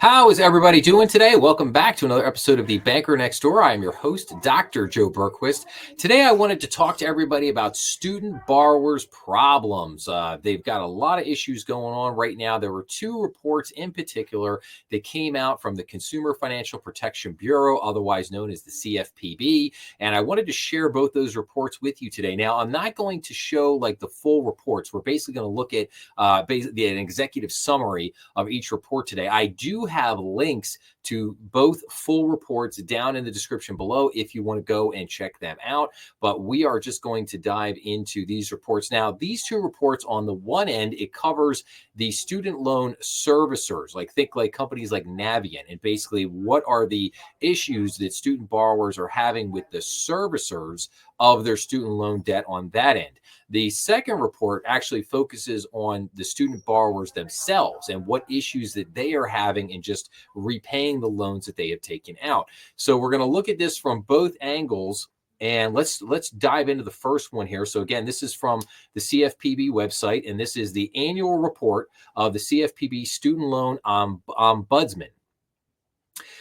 How is everybody doing today? Welcome back to another episode of The Banker Next Door. I am your host, Dr. Joe Berquist. Today, I wanted to talk to everybody about student borrowers' problems. They've got a lot of issues going on right now. There were two reports in particular that came out from the Consumer Financial Protection Bureau, otherwise known as the CFPB, and I wanted to share both those reports with you today. Now, I'm not going to show like the full reports. We're basically going to look at basically an executive summary of each report today. I do have links to both full reports down in the description below if you want to go and check them out. But we are just going to dive into these reports. Now, these two reports, on the one end, it covers the student loan servicers, think like companies like Navient, and basically what are the issues that student borrowers are having with the servicers of their student loan debt on that end. The second report actually focuses on the student borrowers themselves and what issues that they are having in just repaying the loans that they have taken out. So we're going to look at this from both angles. And let's dive into the first one here. So again, this is from the CFPB website, and this is the annual report of the CFPB Student Loan Ombudsman.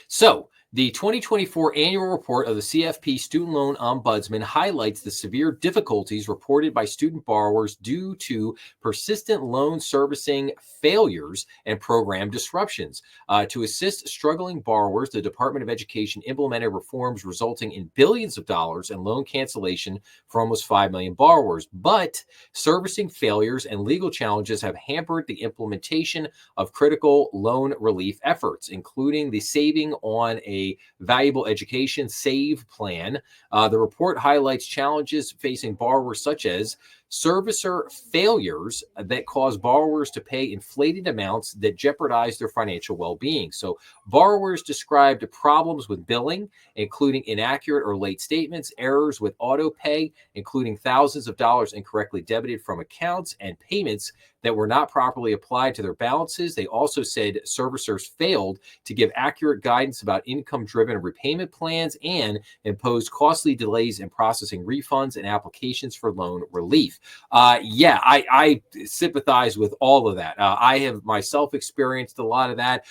So the 2024 annual report of the CFP Student Loan Ombudsman highlights the severe difficulties reported by student borrowers due to persistent loan servicing failures and program disruptions. To assist struggling borrowers, the Department of Education implemented reforms resulting in billions of dollars in loan cancellation for almost 5 million borrowers. But servicing failures and legal challenges have hampered the implementation of critical loan relief efforts, including the Saving on a Valuable Education SAVE plan. The report highlights challenges facing borrowers such as servicer failures that cause borrowers to pay inflated amounts that jeopardize their financial well-being. So borrowers described problems with billing, including inaccurate or late statements, errors with auto pay, including thousands of dollars incorrectly debited from accounts, and payments that were not properly applied to their balances. They also said servicers failed to give accurate guidance about income-driven repayment plans and imposed costly delays in processing refunds and applications for loan relief. I sympathize with all of that. I have myself experienced a lot of that.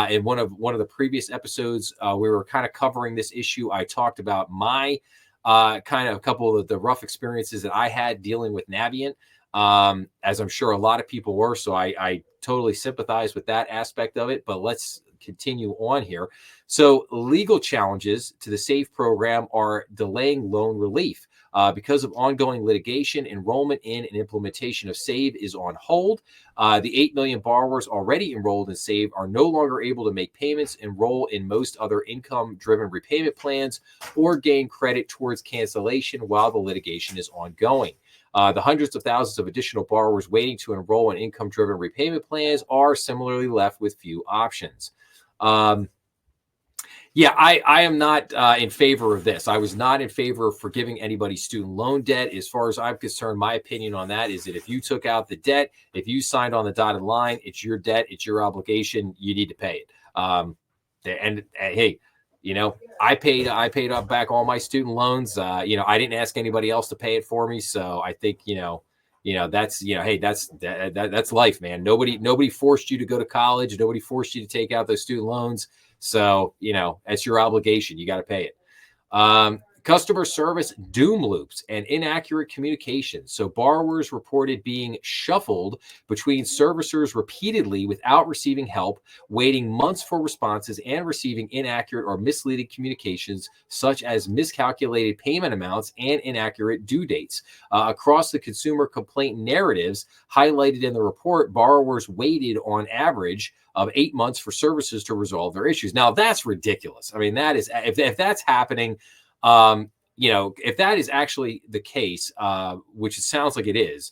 In one of the previous episodes, we were kind of covering this issue. I talked about my kind of a couple of the rough experiences that I had dealing with Navient, as I'm sure a lot of people were. So I totally sympathize with that aspect of it. But let's continue on here. So legal challenges to the SAFE program are delaying loan relief. Because of ongoing litigation, enrollment in and implementation of SAVE is on hold. The 8 million borrowers already enrolled in SAVE are no longer able to make payments, enroll in most other income-driven repayment plans, or gain credit towards cancellation while the litigation is ongoing. The hundreds of thousands of additional borrowers waiting to enroll in income-driven repayment plans are similarly left with few options. I am not in favor of this. I was not in favor of forgiving anybody's student loan debt. As far as I'm concerned, my opinion on that is that if you took out the debt, if you signed on the dotted line, it's your debt, it's your obligation, you need to pay it. Hey, I paid up back all my student loans. I didn't ask anybody else to pay it for me. So I think, hey, that's life, man. Nobody forced you to go to college. Nobody forced you to take out those student loans. So, that's your obligation. You got to pay it. Customer service doom loops and inaccurate communication. So borrowers reported being shuffled between servicers repeatedly without receiving help, waiting months for responses, and receiving inaccurate or misleading communications, such as miscalculated payment amounts and inaccurate due dates. Across the consumer complaint narratives highlighted in the report, borrowers waited on average of 8 months for services to resolve their issues. Now, that's ridiculous. I mean, that is, if that's happening, if that is actually the case, which it sounds like it is,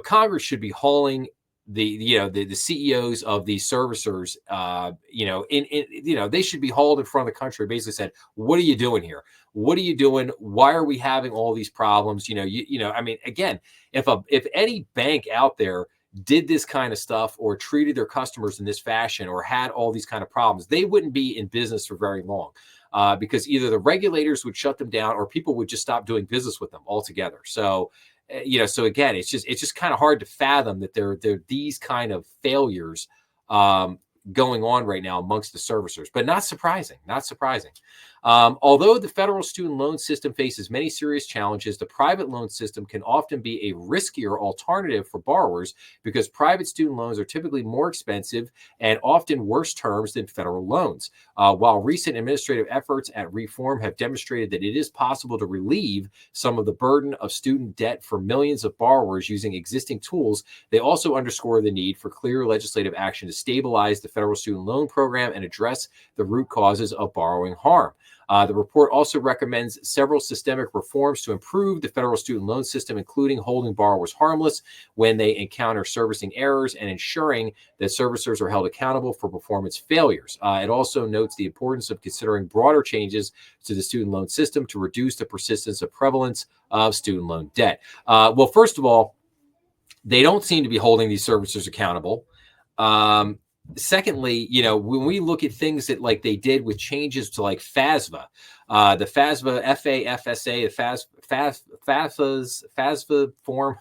Congress should be hauling the CEOs of these servicers, they should be hauled in front of the country. Basically said, what are you doing here? What are you doing? Why are we having all these problems? I mean, again, if any bank out there did this kind of stuff or treated their customers in this fashion or had all these kind of problems, they wouldn't be in business for very long. Because either the regulators would shut them down or people would just stop doing business with them altogether. So, so again, it's just kind of hard to fathom that there are these kind of failures going on right now amongst the servicers, but not surprising, not surprising. Although the federal student loan system faces many serious challenges, the private loan system can often be a riskier alternative for borrowers because private student loans are typically more expensive and often worse terms than federal loans. While recent administrative efforts at reform have demonstrated that it is possible to relieve some of the burden of student debt for millions of borrowers using existing tools, they also underscore the need for clear legislative action to stabilize the federal student loan program and address the root causes of borrowing harm. The report also recommends several systemic reforms to improve the federal student loan system, including holding borrowers harmless when they encounter servicing errors and ensuring that servicers are held accountable for performance failures. It also notes the importance of considering broader changes to the student loan system to reduce the persistence of prevalence of student loan debt. Well, first of all, they don't seem to be holding these servicers accountable. Secondly, when we look at things that like they did with changes to like FASFA, the FASFA, FAFSA, the FASFA form,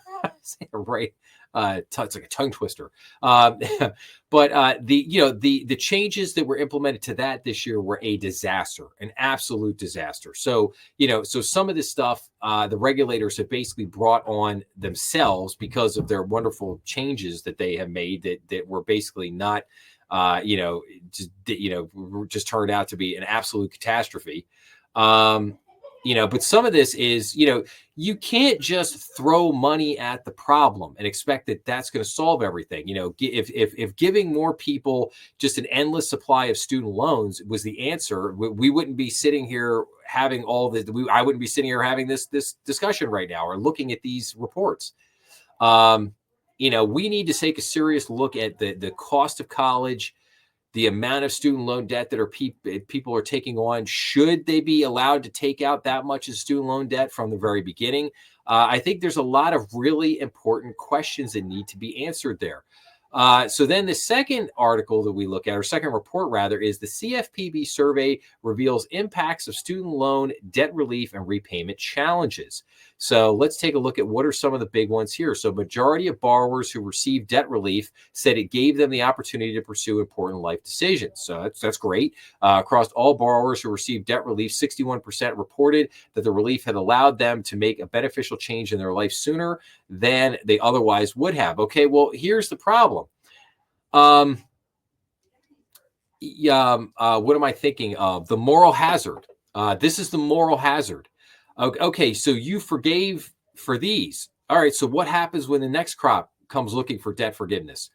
right? It's like a tongue twister. But the changes that were implemented to that this year were a disaster, an absolute disaster. So some of this stuff, the regulators have basically brought on themselves because of their wonderful changes that they have made that were basically not, just turned out to be an absolute catastrophe. But some of this is, you can't just throw money at the problem and expect that that's going to solve everything. If giving more people just an endless supply of student loans was the answer, we wouldn't be sitting here having all this. I wouldn't be sitting here having this discussion right now or looking at these reports. We need to take a serious look at the cost of college, the amount of student loan debt that people are taking on. Should they be allowed to take out that much of student loan debt from the very beginning? I think there's a lot of really important questions that need to be answered there. So then the second article that we look at, or second report rather, is the CFPB survey reveals impacts of student loan debt relief and repayment challenges. So let's take a look at what are some of the big ones here. So majority of borrowers who received debt relief said it gave them the opportunity to pursue important life decisions. So that's great. Across all borrowers who received debt relief, 61% reported that the relief had allowed them to make a beneficial change in their life sooner than they otherwise would have. Okay, well, here's the problem. What am I thinking of? The moral hazard. This is the moral hazard. Okay, so you forgave for these. All right, so what happens when the next crop comes looking for debt forgiveness?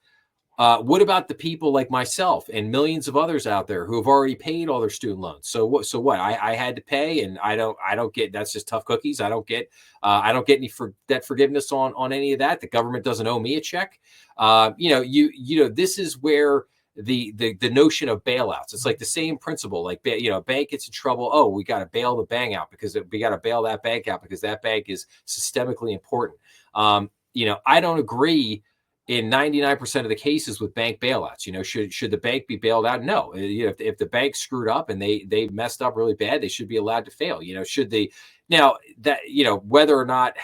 What about the people like myself and millions of others out there who have already paid all their student loans? So what? I had to pay, and I don't get. That's just tough cookies. I don't get any debt forgiveness on any of that. The government doesn't owe me a check. This is where the notion of bailouts. It's like the same principle. Like a bank gets in trouble. Oh, we got to bail the bank out because we got to bail that bank out because that bank is systemically important. I don't agree in 99% of the cases with bank bailouts. Should the bank be bailed out? No. If the bank screwed up and they messed up really bad, they should be allowed to fail. Should they? Now that whether or not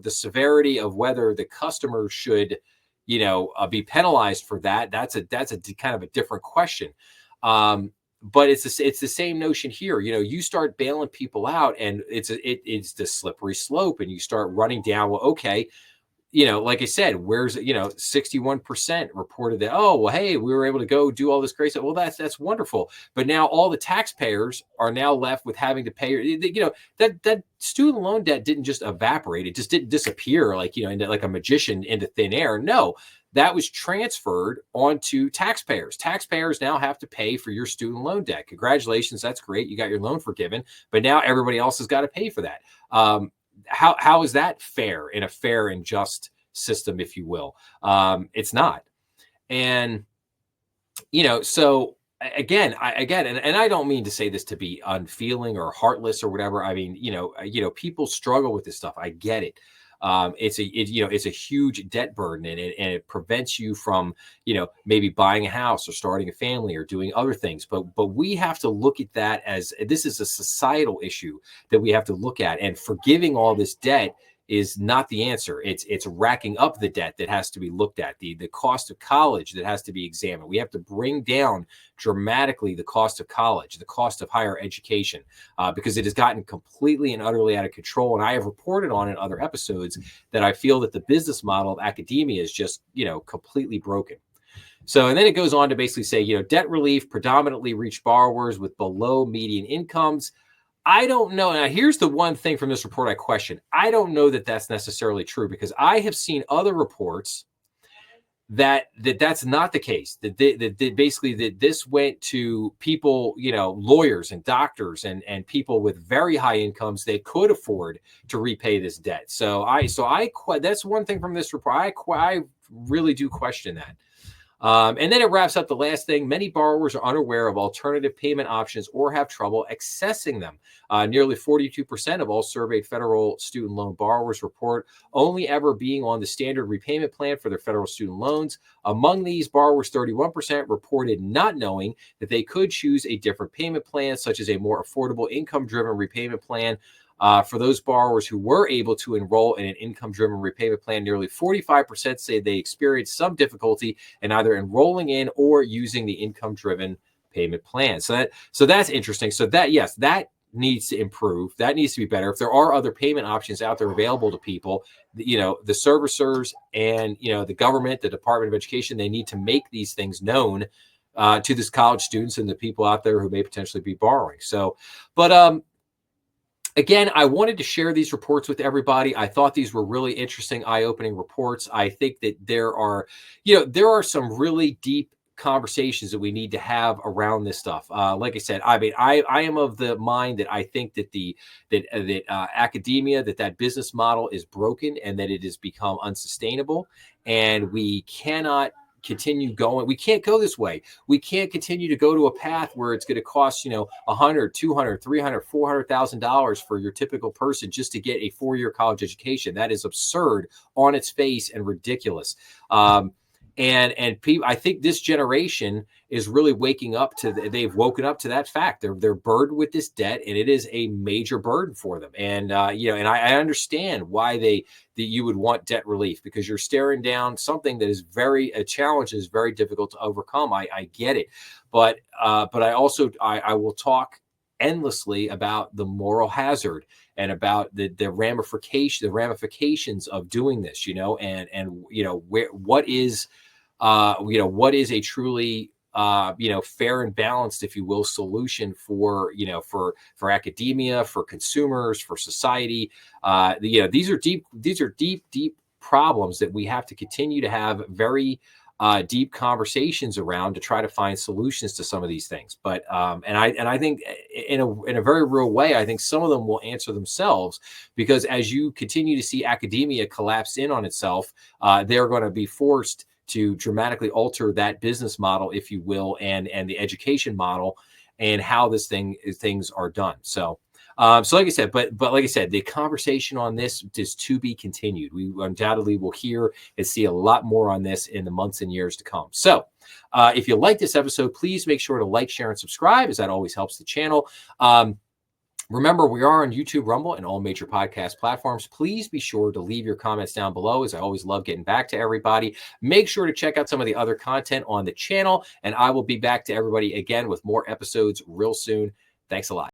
the severity of whether the customer should be penalized for that's a kind of a different question. But it's the same notion here. You start bailing people out, and it's the slippery slope, and you start running down. Well, okay. Like I said, where's 61% reported that, oh, well, hey, we were able to go do all this great stuff. Well, that's wonderful. But now all the taxpayers are now left with having to pay. That student loan debt didn't just evaporate. It just didn't disappear like a magician into thin air. No, that was transferred onto taxpayers. Taxpayers now have to pay for your student loan debt. Congratulations, that's great. You got your loan forgiven, but now everybody else has got to pay for that. How is that fair in a fair and just system, if you will? It's not. And, so again, and I don't mean to say this to be unfeeling or heartless or whatever. I mean, people struggle with this stuff. I get it. It's a huge debt burden, and it prevents you from, maybe buying a house or starting a family or doing other things. But we have to look at that as this is a societal issue that we have to look at, and forgiving all this debt is not the answer. It's racking up the debt that has to be looked at, the cost of college that has to be examined. We have to bring down dramatically the cost of college, the cost of higher education, because it has gotten completely and utterly out of control. And I have reported on in other episodes that I feel that the business model of academia is just, completely broken. So, and then it goes on to basically say, debt relief predominantly reached borrowers with below median incomes. I don't know. Now, here's the one thing from this report I question. I don't know that that's necessarily true, because I have seen other reports that's not the case. That basically that this went to people, lawyers and doctors and people with very high incomes that could afford to repay this debt. So that's one thing from this report. I really do question that. And then it wraps up the last thing. Many borrowers are unaware of alternative payment options or have trouble accessing them. Nearly 42% of all surveyed federal student loan borrowers report only ever being on the standard repayment plan for their federal student loans. Among these borrowers, 31% reported not knowing that they could choose a different payment plan, such as a more affordable income-driven repayment plan. For those borrowers who were able to enroll in an income-driven repayment plan, nearly 45% say they experienced some difficulty in either enrolling in or using the income-driven payment plan. So that's interesting. So that needs to improve. That needs to be better. If there are other payment options out there available to people, the servicers and the government, the Department of Education, they need to make these things known to these college students and the people out there who may potentially be borrowing. So, but again, I wanted to share these reports with everybody. I thought these were really interesting, eye-opening reports. I think that there are some really deep conversations that we need to have around this stuff. Like I said, I am of the mind that I think that academia, that business model is broken and that it has become unsustainable, and we cannot continue going. We can't go this way. We can't continue to go to a path where it's going to cost, $100, $200, $300, $400,000 for your typical person just to get a 4-year college education. That is absurd on its face and ridiculous. And people, I think this generation is really waking up to they've woken up to that fact. They're burdened with this debt, and it is a major burden for them. And and I understand why that you would want debt relief, because you're staring down something that is a challenge is very difficult to overcome. I get it, but I also I will talk endlessly about the moral hazard and about the ramifications of doing this, what is a truly fair and balanced, if you will, solution for academia, for consumers, for society. These are deep problems that we have to continue to have very deep conversations around to try to find solutions to some of these things. But and I think in a very real way, I think some of them will answer themselves, because as you continue to see academia collapse in on itself, they're going to be forced to dramatically alter that business model, if you will, and the education model and how things are done. So like I said, but like I said, the conversation on this is to be continued. We undoubtedly will hear and see a lot more on this in the months and years to come. So if you like this episode, please make sure to like, share, and subscribe, as that always helps the channel. Remember, we are on YouTube, Rumble, and all major podcast platforms. Please be sure to leave your comments down below, as I always love getting back to everybody. Make sure to check out some of the other content on the channel, and I will be back to everybody again with more episodes real soon. Thanks a lot.